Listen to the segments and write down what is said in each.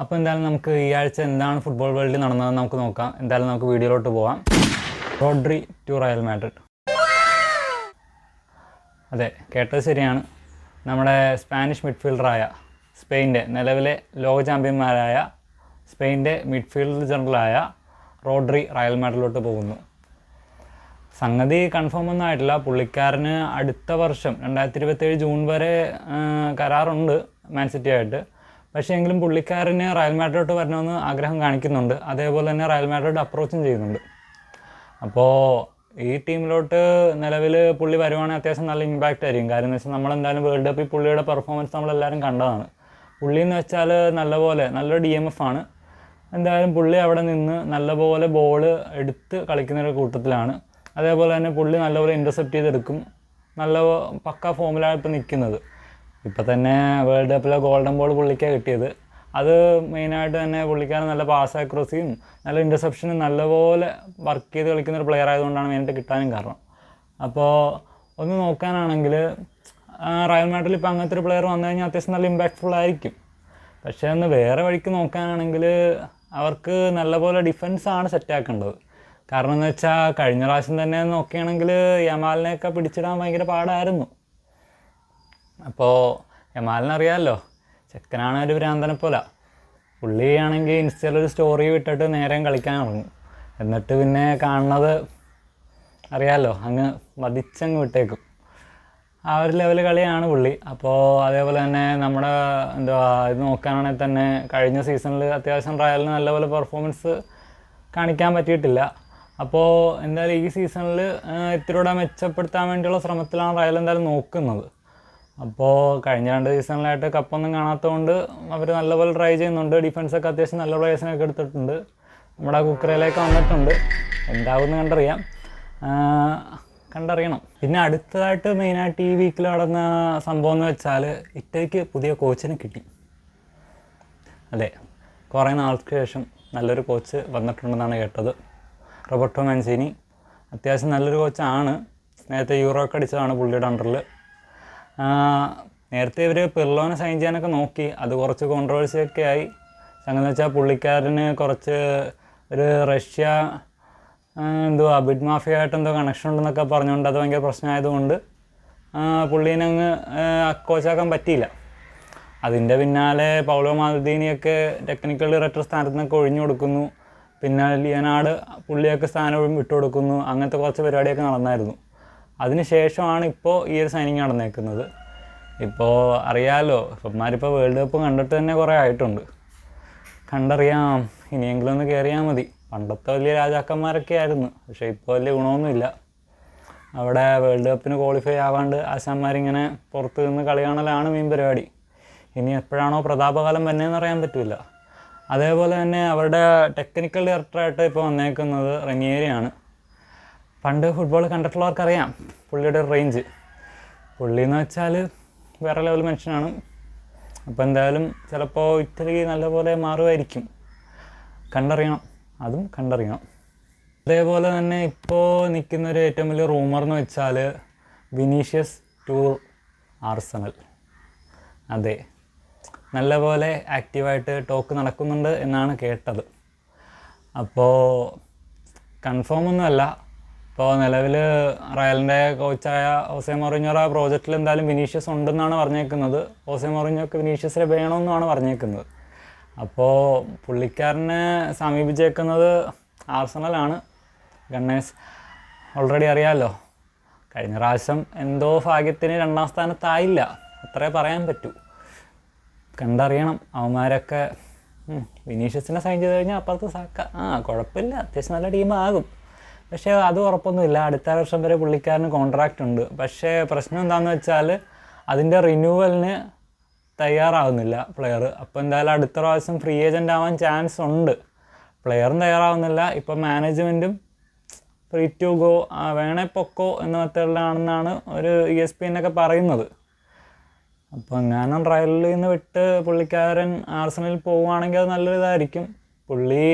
അപ്പോൾ എന്തായാലും നമുക്ക് ഈ ആഴ്ച എന്താണ് ഫുട്ബോൾ വേൾഡിൽ നടന്നതെന്ന് നമുക്ക് നോക്കാം. എന്തായാലും നമുക്ക് വീഡിയോയിലോട്ട് പോകാം. Rodri to Real Madrid. അതെ, കേട്ടത് ശരിയാണ്. നമ്മുടെ സ്പാനിഷ് മിഡ്ഫീൽഡറായ സ്പെയിൻ്റെ നിലവിലെ ലോക ചാമ്പ്യന്മാരായ സ്പെയിൻ്റെ മിഡ്ഫീൽഡ് ജനറലായ റോഡ്രി റയൽ മാഡ്രിഡിലോട്ട് പോകുന്നു. സംഗതി കൺഫേം ഒന്നും ആയിട്ടില്ല. പുള്ളിക്കാരന് അടുത്ത വർഷം 2027 ജൂൺ വരെ കരാറുണ്ട് മാൻ സിറ്റി ആയിട്ട്. പക്ഷേ എങ്കിലും പുള്ളിക്കാരന് റയൽ മാഡ്രിഡിലോട്ട് വരണമെന്ന് ആഗ്രഹം കാണിക്കുന്നുണ്ട്. അതേപോലെ തന്നെ റയൽ മാഡ്രിഡ് അപ്രോച്ചും ചെയ്യുന്നുണ്ട്. അപ്പോൾ ഈ ടീമിലോട്ട് നിലവിൽ പുള്ളി വരുവാണെങ്കിൽ അത്യാവശ്യം നല്ല ഇമ്പാക്റ്റ് ആയിരിക്കും. കാര്യം എന്ന് വെച്ചാൽ നമ്മളെന്തായാലും വേൾഡ് കപ്പിൽ പുള്ളിയുടെ പെർഫോമൻസ് നമ്മളെല്ലാവരും കണ്ടതാണ്. പുള്ളി എന്ന് വെച്ചാൽ നല്ലൊരു DMF ആണ്. എന്തായാലും പുള്ളി അവിടെ നിന്ന് നല്ലപോലെ ബോൾ എടുത്ത് കളിക്കുന്നൊരു കൂട്ടത്തിലാണ്. അതേപോലെ തന്നെ പുള്ളി നല്ലപോലെ ഇൻ്റർസെപ്റ്റ് ചെയ്തെടുക്കും. നല്ല പക്ക ഫോമിലാണ് ഇപ്പോൾ നിൽക്കുന്നത്. ഇപ്പം തന്നെ വേൾഡ് കപ്പിലെ ഗോൾഡൻ ബോൾ പുള്ളിക്കാണ് കിട്ടിയത്. അത് മെയിനായിട്ട് തന്നെ പുള്ളിക്കാരൻ നല്ല പാസ് ആക്യുറസിയും നല്ല ഇൻ്റർസെപ്ഷനും നല്ലപോലെ വർക്ക് ചെയ്ത് കളിക്കുന്നൊരു പ്ലെയർ ആയതുകൊണ്ടാണ് മെയിനായിട്ട് കിട്ടാനും കാരണം. അപ്പോൾ ഒന്ന് നോക്കാനാണെങ്കിൽ റയൽ മാഡ്രിഡിൽ ഇപ്പോൾ അങ്ങനത്തെ ഒരു പ്ലെയർ വന്നു കഴിഞ്ഞാൽ അത്യാവശ്യം നല്ല ഇമ്പാക്റ്റ്ഫുൾ ആയിരിക്കും. പക്ഷേ ഒന്ന് വേറെ വഴിക്ക് നോക്കാനാണെങ്കിൽ അവർക്ക് നല്ലപോലെ ഡിഫൻസാണ് സെറ്റാക്കേണ്ടത്. കാരണം എന്ന് വെച്ചാൽ കഴിഞ്ഞ പ്രാവശ്യം തന്നെ നോക്കുകയാണെങ്കിൽ യമാലിനെയൊക്കെ പിടിച്ചിടാൻ ഭയങ്കര പാടായിരുന്നു. അപ്പോൾ യമാലിനറിയാമല്ലോ, ചെക്കനാണ് ഒരു ഭ്രാന്തനെ പോലെ. പുള്ളിയാണെങ്കിൽ ഇൻസ്റ്റയിലൊരു സ്റ്റോറി വിട്ടിട്ട് നേരം കളിക്കാൻ ഇറങ്ങും. എന്നിട്ട് പിന്നെ കാണുന്നത് അറിയാമല്ലോ, അങ്ങ് വധിച്ചങ്ങ് വിട്ടേക്കും. ആ ഒരു ലെവൽ കളിയാണ് പുള്ളി. അപ്പോൾ അതേപോലെ തന്നെ നമ്മുടെ ഇത് നോക്കുകയാണെങ്കിൽ തന്നെ കഴിഞ്ഞ സീസണിൽ അത്യാവശ്യം റയലിന് നല്ലപോലെ പെർഫോമൻസ് കാണിക്കാൻ പറ്റിയിട്ടില്ല. അപ്പോൾ എന്തായാലും ഈ സീസണിൽ ഇത്തിരിയൂടെ മെച്ചപ്പെടുത്താൻ വേണ്ടിയുള്ള ശ്രമത്തിലാണ് റയൽ എന്തായാലും നോക്കുന്നത്. അപ്പോൾ കഴിഞ്ഞ 2 സീസണിലായിട്ട് കപ്പൊന്നും കാണാത്തതുകൊണ്ട് അവർ നല്ലപോലെ ട്രൈ ചെയ്യുന്നുണ്ട്. ഡിഫൻസൊക്കെ അത്യാവശ്യം നല്ല പ്ലേയേഴ്സിനൊക്കെ എടുത്തിട്ടുണ്ട്. നമ്മുടെ കുക്കറയിലേക്ക് വന്നിട്ടുണ്ട്. എന്താകുമെന്ന് കണ്ടറിയണം. പിന്നെ അടുത്തതായിട്ട് മെയിനായിട്ട് ഈ വീക്കിൽ നടന്ന സംഭവം എന്ന് വെച്ചാൽ ഇറ്റലിക്ക് പുതിയ കോച്ചിനെ കിട്ടി. അതെ, കുറേ നാൾക്ക് ശേഷം നല്ലൊരു കോച്ച് വന്നിട്ടുണ്ടെന്നാണ് കേട്ടത്. റോബർട്ടോ മാൻസിനി അത്യാവശ്യം നല്ലൊരു കോച്ചാണ്. നേരത്തെ യൂറോ ഒക്കെ അടിച്ചതാണ് പുള്ളിയുടെ അണ്ടറിൽ. നേരത്തെ ഇവർ പിർലോനെ സൈൻ ചെയ്യാനൊക്കെ നോക്കി. അത് കുറച്ച് കോൺട്രവേഴ്സിയൊക്കെ ആയി. അങ്ങനെ വെച്ചാൽ പുള്ളിക്കാരന് കുറച്ച് ഒരു റഷ്യ ബിഡ് മാഫിയായിട്ട് കണക്ഷൻ ഉണ്ടെന്നൊക്കെ പറഞ്ഞുകൊണ്ട് അത് ഭയങ്കര പ്രശ്നമായതുകൊണ്ട് പുള്ളീനങ്ങ് കോച്ചാക്കാൻ പറ്റിയില്ല. അതിൻ്റെ പിന്നാലെ പൗലോ മാൽദീനിയൊക്കെ ടെക്നിക്കൽ ഡയറക്ടർ സ്ഥാനത്ത് നിന്നൊക്കെ ഒഴിഞ്ഞു കൊടുക്കുന്നു. പിന്നെ ലിയനാർഡ് പുള്ളിയൊക്കെ സ്ഥാനം വിട്ടുകൊടുക്കുന്നു. അങ്ങനത്തെ കുറച്ച് പരിപാടിയൊക്കെ നടന്നായിരുന്നു. അതിന് ശേഷമാണ് ഇപ്പോൾ ഈ ഒരു സൈനിങ് നടന്നേക്കുന്നത്. ഇപ്പോൾ അറിയാമല്ലോ, ഇപ്പന്മാരിപ്പോൾ വേൾഡ് കപ്പ് കണ്ടിട്ട് തന്നെ കുറേ ആയിട്ടുണ്ട്. കണ്ടറിയാം, ഇനിയെങ്കിലും ഒന്ന് കയറിയാൽ മതി. പണ്ടത്തെ വലിയ രാജാക്കന്മാരൊക്കെ ആയിരുന്നു. പക്ഷേ ഇപ്പോൾ വലിയ ഗുണമൊന്നുമില്ല. അവിടെ വേൾഡ് കപ്പിന് ക്വാളിഫൈ ആവാണ്ട് ആശാന്മാരിങ്ങനെ പുറത്ത് നിന്ന് കളി കാണലാണ് മെയിൻ പരിപാടി. ഇനി എപ്പോഴാണോ പ്രതാപകാലം വന്നതെന്ന് അറിയാൻ പറ്റില്ല. അതേപോലെ തന്നെ അവരുടെ ടെക്നിക്കൽ ഡയറക്ടറായിട്ട് ഇപ്പോൾ വന്നേക്കുന്നത് റനിയേരിയാണ്. പണ്ട് ഫുട്ബോൾ കണ്ടിട്ടുള്ളവർക്കറിയാം പുള്ളിയുടെ റേഞ്ച്. പുള്ളി എന്ന് വെച്ചാൽ വേറെ ലെവൽ മനുഷ്യനാണ്. അപ്പോൾ എന്തായാലും ചിലപ്പോൾ ഇറ്റലി നല്ലപോലെ മാറുമായിരിക്കും. അതും കണ്ടറിയണം. അതേപോലെ തന്നെ ഇപ്പോൾ നിൽക്കുന്നൊരു ഏറ്റവും വലിയ റൂമർ എന്ന് വെച്ചാൽ വിനീഷ്യസ് ടു ആർസണൽ. അതെ, നല്ലപോലെ ആക്റ്റീവായിട്ട് ടോക്ക് നടക്കുന്നുണ്ട് എന്നാണ് കേട്ടത്. അപ്പോൾ കൺഫേം ഒന്നുമല്ല. ഇപ്പോൾ നിലവിൽ റയലിൻ്റെ കോച്ചായ ഹോസെ മൗറിഞ്ഞോയുടെ പ്രോജക്റ്റിൽ എന്തായാലും വിനീഷ്യസ് ഉണ്ടെന്നാണ് പറഞ്ഞേക്കുന്നത്. ഹോസെ മൗറിഞ്ഞോക്ക് വിനീഷ്യസിനെ വേണമെന്നാണ് പറഞ്ഞേക്കുന്നത്. അപ്പോൾ പുള്ളിക്കാരനെ സമീപിച്ചേക്കുന്നത് ആർസണലാണ്. ഗണ്ണേഴ്സ് ഓൾറെഡി അറിയാമല്ലോ, കഴിഞ്ഞ പ്രാവശ്യം എന്തോ ഭാഗ്യത്തിന് 2ാം സ്ഥാനത്തായില്ല. അത്രേ പറയാൻ പറ്റൂ. കണ്ടറിയണം. അവന്മാരൊക്കെ വിനീഷ്യസിനെ സൈൻ ചെയ്ത് കഴിഞ്ഞാൽ അപ്പുറത്ത് സാക്ക കുഴപ്പമില്ല, അത്യാവശ്യം നല്ല ടീമാകും. പക്ഷേ അത് ഉറപ്പൊന്നുമില്ല. അടുത്ത വർഷം വരെ പുള്ളിക്കാരന് കോൺട്രാക്റ്റ് ഉണ്ട്. പക്ഷേ പ്രശ്നം എന്താണെന്ന് വെച്ചാൽ അതിൻ്റെ റിന്യൂവലിന് തയ്യാറാവുന്നില്ല പ്ലെയർ. അപ്പോൾ എന്തായാലും അടുത്ത പ്രാവശ്യം ഫ്രീ ഏജൻ്റ് ആവാൻ ചാൻസ് ഉണ്ട്. പ്ലെയറും തയ്യാറാവുന്നില്ല. ഇപ്പം മാനേജ്മെൻറ്റും ഫ്രീ ടു ഗോ വേണേ പൊക്കോ എന്ന മെത്തേഡിലാണെന്നാണ് ഒരു ESPN ഒക്കെ പറയുന്നത്. അപ്പോൾ ഞാനും റയലിൽ നിന്ന് വിട്ട് പുള്ളിക്കാരൻ ആർസണലിൽ പോവുകയാണെങ്കിൽ അത് നല്ലൊരിതായിരിക്കും. പുള്ളി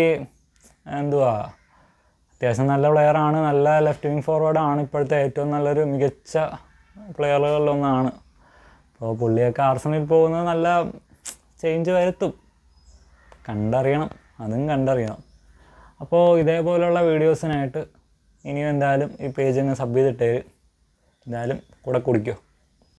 അത്യാവശ്യം നല്ല പ്ലെയറാണ്. നല്ല ലെഫ്റ്റ് വിങ് ഫോർവേഡാണ്. ഇപ്പോഴത്തെ ഏറ്റവും നല്ലൊരു മികച്ച കണ്ടറിയണം, അതും കണ്ടറിയണം. അപ്പോൾ ഇതേപോലുള്ള വീഡിയോസിനായിട്ട് ഇനിയും എന്തായാലും ഈ പേജ് അങ്ങ് സബ് ചെയ്തിട്ടേ എന്തായാലും കൂടെ കുടിക്കോ.